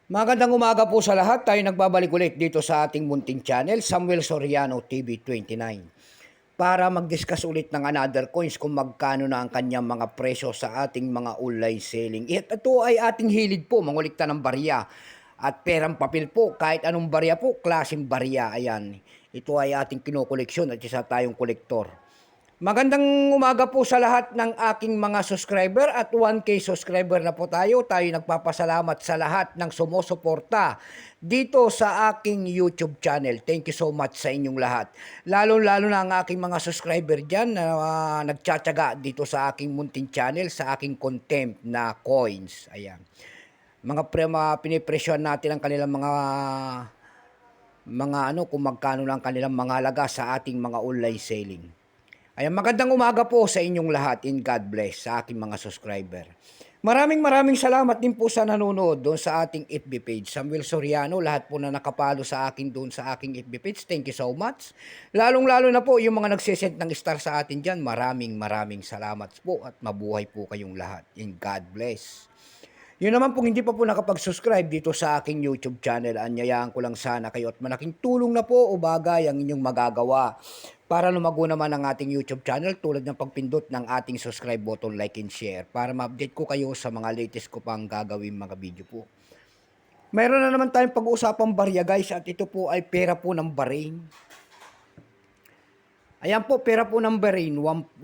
Magandang umaga po sa lahat. Tayo nagbabalik ulit dito sa ating munting channel, Samuel Soriano TV 29. Para mag-discuss ulit ng another coins kung magkano na ang kanyang mga presyo sa ating mga online selling. Ito ay ating hilig po, mangulikta ng barya. At perang papel po, kahit anong barya po, klaseng barya. Ayan, ito ay ating kinokoleksyon at isa tayong kolektor. Magandang umaga po sa lahat ng aking mga subscriber at 1K subscriber na po tayo. Tayo nagpapasalamat sa lahat ng sumusuporta dito sa aking YouTube channel. Thank you so much sa inyong lahat. Lalo-lalo na ang aking mga subscriber dyan na nagtsatsaga dito sa aking munting channel, sa aking content na coins. Ayan. Pinipresyon natin ang kanilang mga kung magkano lang kanilang mga halaga sa ating mga online selling. Ayan, magandang umaga po sa inyong lahat in God bless sa aking mga subscriber. Maraming salamat din po sa nanonood doon sa ating FB page. Samuel Soriano, lahat po na nakapalo sa akin doon sa aking FB page. Thank you so much. Lalong-lalo na po yung mga nagsisend ng star sa atin dyan. Maraming salamat po at mabuhay po kayong lahat. In God bless. Yun naman kung hindi pa po nakapag-subscribe dito sa aking YouTube channel, anyayaan ko lang sana kayo at malaking tulong na po o bagay ang inyong magagawa para lumago naman ang ating YouTube channel tulad ng pagpindot ng ating subscribe button, like and share para ma-update ko kayo sa mga latest ko pang gagawin mga video po. Mayroon na naman tayong pag-uusapang barya guys at ito po ay pera po ng Bahrain. Ayan po, pera po ng Bahrain, 100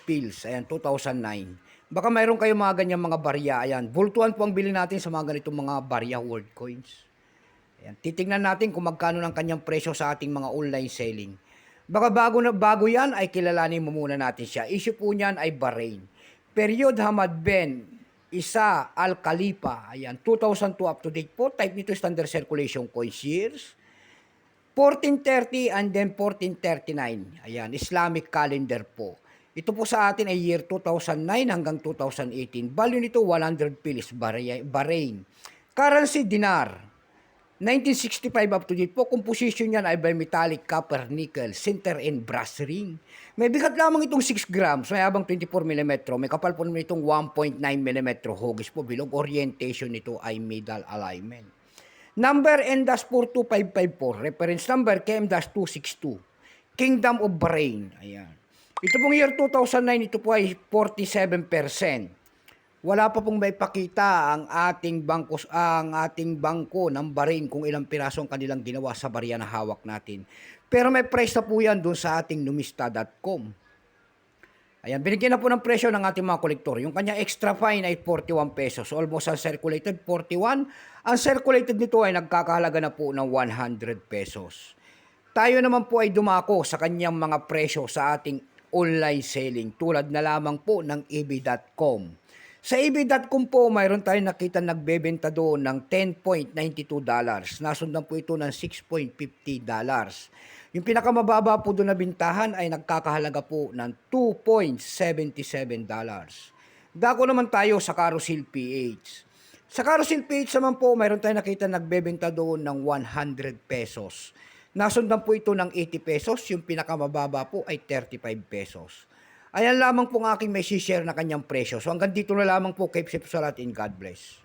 pills, ayan, 2009. Baka mayroon kayong mga ganyang mga barya. Ayan, bultuhan po ang bilhin natin sa mga ganitong mga barya world coins. Ayan, titingnan natin kung magkano ng kanyang presyo sa ating mga online selling. Baka bago yan ay kilalanin mo muna natin siya. Issue po niyan ay Bahrain. Period Hamad Ben Isa Al Khalifa. Ayan, 2002 up to date po. Type nito standard circulation coins years. 1430 and then 1439. Ayan, Islamic calendar po. Ito po sa atin ay year 2009 hanggang 2018. Value nito 100 pilis Bahrain. Currency dinar. 1965 up to date po. Composition niyan ay bimetallic copper nickel, center and brass ring. May bigat lamang itong 6 grams, may habang 24 mm. May kapal po naman itong 1.9 mm. Hugis po bilog. Orientation nito ay middle alignment. Number N-4254. Reference number KM-262. Kingdom of Bahrain. Ayan. Ito pong year 2009, ito po ay 47%. Wala pa pong may pakita ang ating bangko ng Bahrain kung ilang piraso ang kanilang ginawa sa barya na hawak natin. Pero may price na po yan doon sa ating numista.com. Ayan, binigyan na po ng presyo ng ating mga kolektor. Yung kanya extra fine ay 41 pesos. Almost uncirculated, 41. Uncirculated nito ay nagkakahalaga na po ng 100 pesos. Tayo naman po ay dumako sa kanyang mga presyo sa ating online selling tulad na lamang po ng ebay.com. Sa ebay.com po, mayroon tayong nakita nagbebenta doon ng $10.92. Nasundan po ito ng $6.50. Yung pinakamababa po doon na bintahan ay nagkakahalaga po ng $2.77. Dako naman tayo sa Carousel PH. Sa Carousel PH naman po, mayroon tayong nakita nagbebenta doon ng 100 pesos. Nasundan po ito ng 80 pesos, yung pinakamababa po ay 35 pesos. Ayan lamang po ang aking may share na kanyang presyo. So hanggang dito na lamang po, keep safe sa lahat in God bless.